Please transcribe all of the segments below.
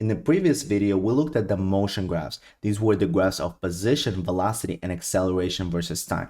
In the previous video, we looked at the motion graphs. These were the graphs of position, velocity, and acceleration versus time.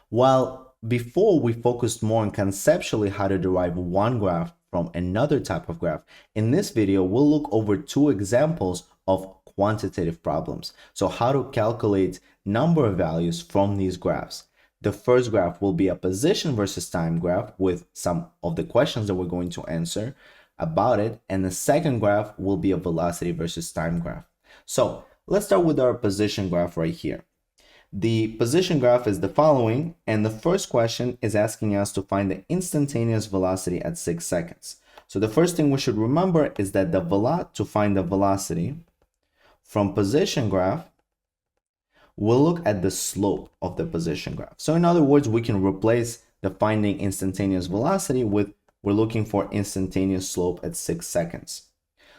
While before we focused more on conceptually how to derive one graph from another type of graph, in this video, we'll look over two examples of quantitative problems. So how to calculate number of values from these graphs. The first graph will be a position versus time graph with some of the questions that we're going to answer about it, and the second graph will be a velocity versus time graph. So let's start with our position graph right here. The position graph is the following, and the first question is asking us to find the instantaneous velocity at 6 seconds. So the first thing we should remember is that to find the velocity from position graph, we'll look at the slope of the position graph. So in other words, we can replace the finding instantaneous velocity with we're looking for instantaneous slope at 6 seconds.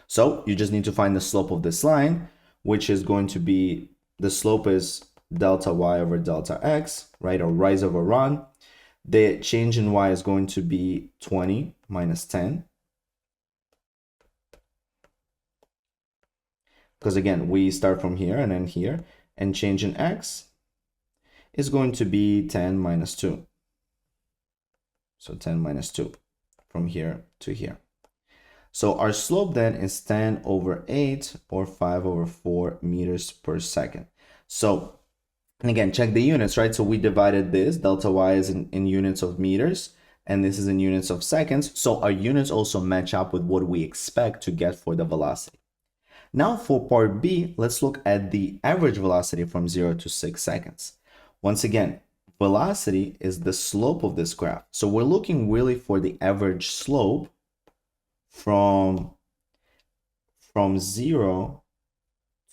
So you just need to find the slope of this line, which is going to be, the slope is delta y over delta x, right? Or rise over run. The change in y is going to be 20 minus 10. Because again, we start from here and end here, and change in x is going to be 10 minus 2. So 10 minus 2 from here to here. So our slope then is 10 over 8 or 5 over 4 meters per second. So, and again, check the units, right? So we divided this, delta y is in units of meters, and this is in units of seconds. So our units also match up with what we expect to get for the velocity. Now for part B, let's look at the average velocity from 0 to 6 seconds. Once again, velocity is the slope of this graph. So we're looking really for the average slope from 0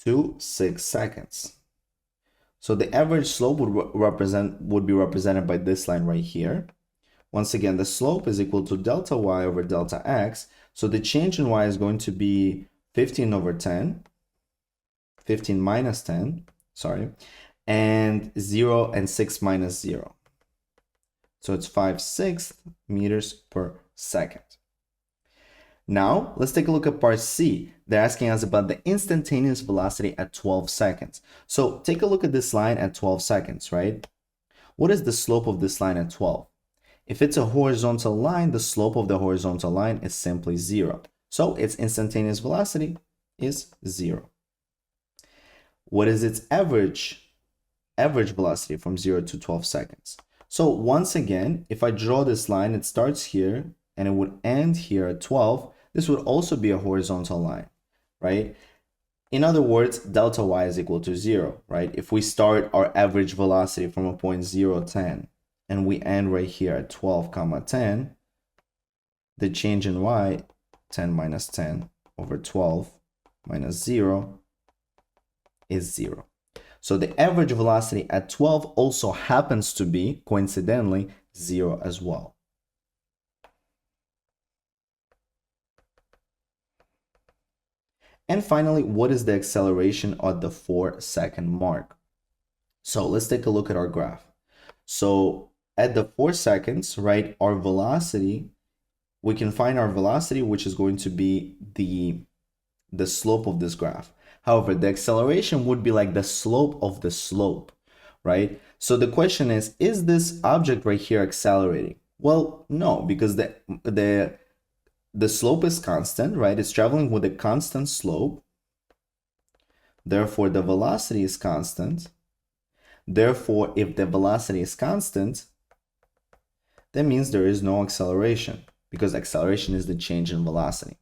to 6 seconds. So the average slope would be represented by this line right here. Once again, the slope is equal to delta y over delta x. So the change in y is going to be 15 over 10, 15 minus 10, sorry, and 0 and 6 minus 0. So it's 5/6 meters per second. Now, let's take a look at part C. They're asking us about the instantaneous velocity at 12 seconds. So take a look at this line at 12 seconds, right? What is the slope of this line at 12? If it's a horizontal line, the slope of the horizontal line is simply 0. So its instantaneous velocity is 0. What is its average velocity from 0 to 12 seconds? So once again, if I draw this line, it starts here and it would end here at 12. This would also be a horizontal line, right? In other words, delta y is equal to 0, right? If we start our average velocity from a point 0, 10, and we end right here at 12, 10, the change in y, 10 minus 10 over 12 minus 0 is 0. So the average velocity at 12 also happens to be, coincidentally, 0 as well. And finally, what is the acceleration at the 4-second mark? So let's take a look at our graph. So at the 4 seconds, right, our velocity, we can find our velocity, which is going to be the slope of this graph. However, the acceleration would be like the slope of the slope, right? So the question is this object right here accelerating? Well, no, because the slope is constant, right? It's traveling with a constant slope. Therefore, the velocity is constant. Therefore, if the velocity is constant, that means there is no acceleration, because acceleration is the change in velocity.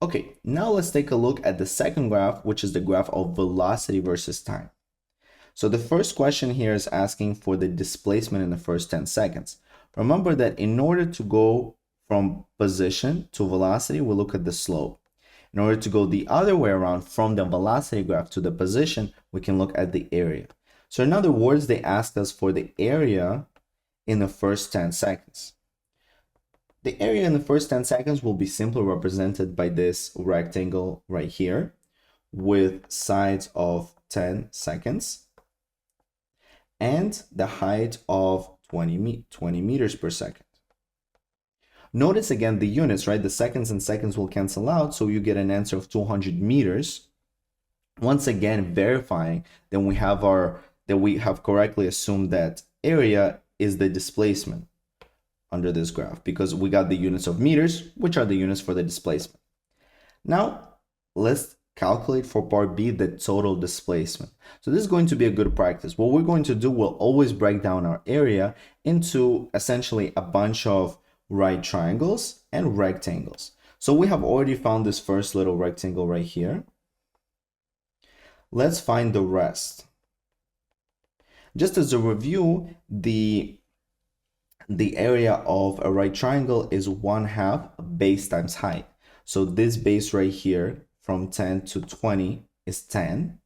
Okay, now let's take a look at the second graph, which is the graph of velocity versus time. So the first question here is asking for the displacement in the first 10 seconds. Remember that in order to go from position to velocity, we look at the slope. In order to go the other way around from the velocity graph to the position, we can look at the area. So in other words, they asked us for the area in the first 10 seconds. The area in the first 10 seconds will be simply represented by this rectangle right here with sides of 10 seconds and the height of 20 meters per second. Notice again the units, right? The seconds and seconds will cancel out, so you get an answer of 200 meters. Once again, verifying that we have correctly assumed that area is the displacement under this graph, because we got the units of meters, which are the units for the displacement. Now, let's calculate for part B the total displacement. So this is going to be a good practice. What we're going to do, we'll always break down our area into essentially a bunch of right triangles and rectangles. So we have already found this first little rectangle right here. Let's find the rest. Just as a review, the area of a right triangle is 1/2 base times height. So this base right here from 10 to 20 is 10.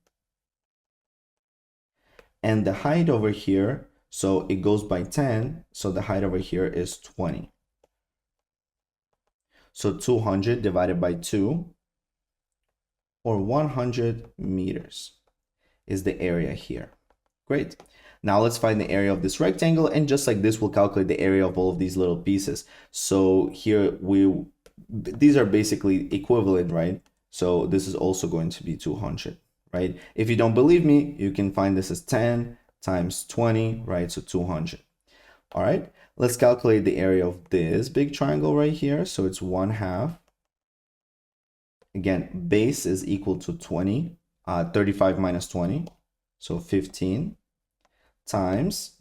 And the height over here, so it goes by 10, so the height over here is 20. So 200 divided by 2, or 100 meters, is the area here. Great. Now let's find the area of this rectangle, and just like this, we'll calculate the area of all of these little pieces. So here these are basically equivalent, right? So this is also going to be 200, right? If you don't believe me, you can find this as 10 times 20, right? So 200. All right, let's calculate the area of this big triangle right here. So it's 1/2. Again, base is equal to 20, 35 minus 20, so 15, times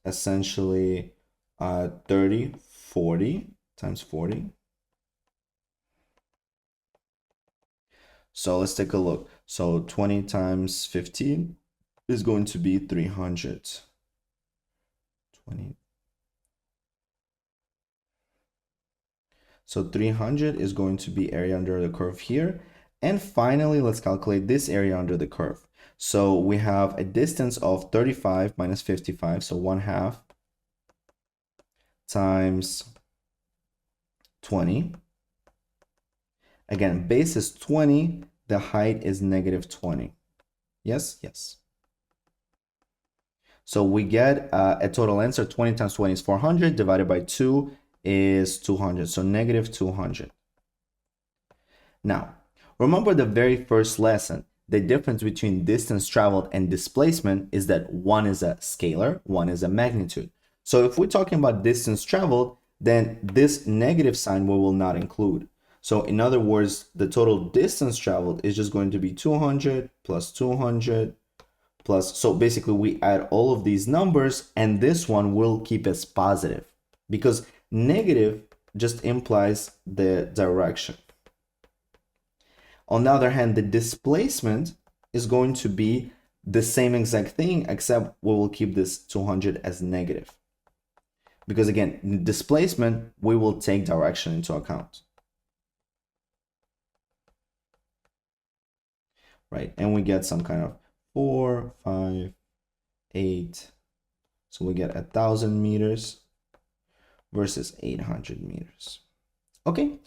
essentially 30, 40, times 40. So let's take a look. So 20 times 15 is going to be 300. 20. So 300 is going to be area under the curve here. And finally, let's calculate this area under the curve. So we have a distance of 35 minus 55, so 1/2 times 20. Again, base is 20, the height is -20. Yes, yes. So we get a total answer. 20 times 20 is 400, divided by 2 is 200, so -200. Now, remember the very first lesson, the difference between distance traveled and displacement is that one is a scalar, one is a magnitude. So if we're talking about distance traveled, then this negative sign we will not include. So in other words, the total distance traveled is just going to be 200 plus 200 plus, so basically we add all of these numbers, and this one will keep as positive because negative just implies the direction. On the other hand, the displacement is going to be the same exact thing, except we will keep this 200 as negative. Because again, in displacement, we will take direction into account. Right, and we get some kind of 4, 5, 8. So we get 1,000 meters versus 800 meters. Okay.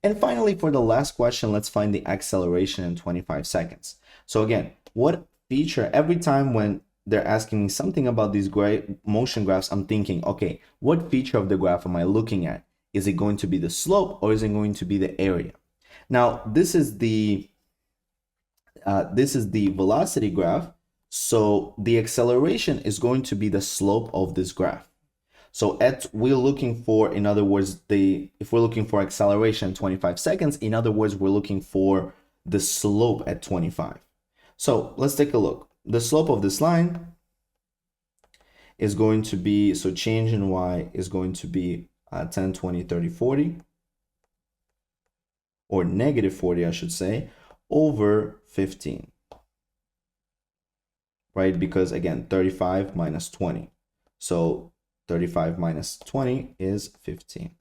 And finally, for the last question, let's find the acceleration in 25 seconds. So again, what feature, every time when they're asking me something about these motion graphs, I'm thinking, okay, what feature of the graph am I looking at? Is it going to be the slope or is it going to be the area? Now, this is the velocity graph. So the acceleration is going to be the slope of this graph. So we're looking for, in other words, if we're looking for acceleration in 25 seconds, in other words, we're looking for the slope at 25. So let's take a look. The slope of this line is going to be, so change in y is going to be 10, 20, 30, 40, or -40, I should say, over 15. Right? Because again, 35 minus 20. So 35 minus 20 is 15.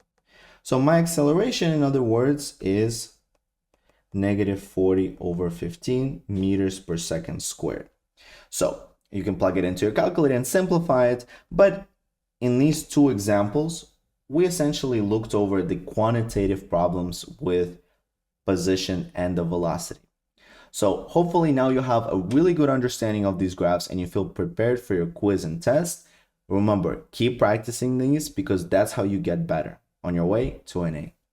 So my acceleration, in other words, is -40 over 15 meters per second squared. So you can plug it into your calculator and simplify it. But in these two examples, we essentially looked over the quantitative problems with position and the velocity. So hopefully now you have a really good understanding of these graphs and you feel prepared for your quiz and test. Remember, keep practicing these because that's how you get better on your way to an A.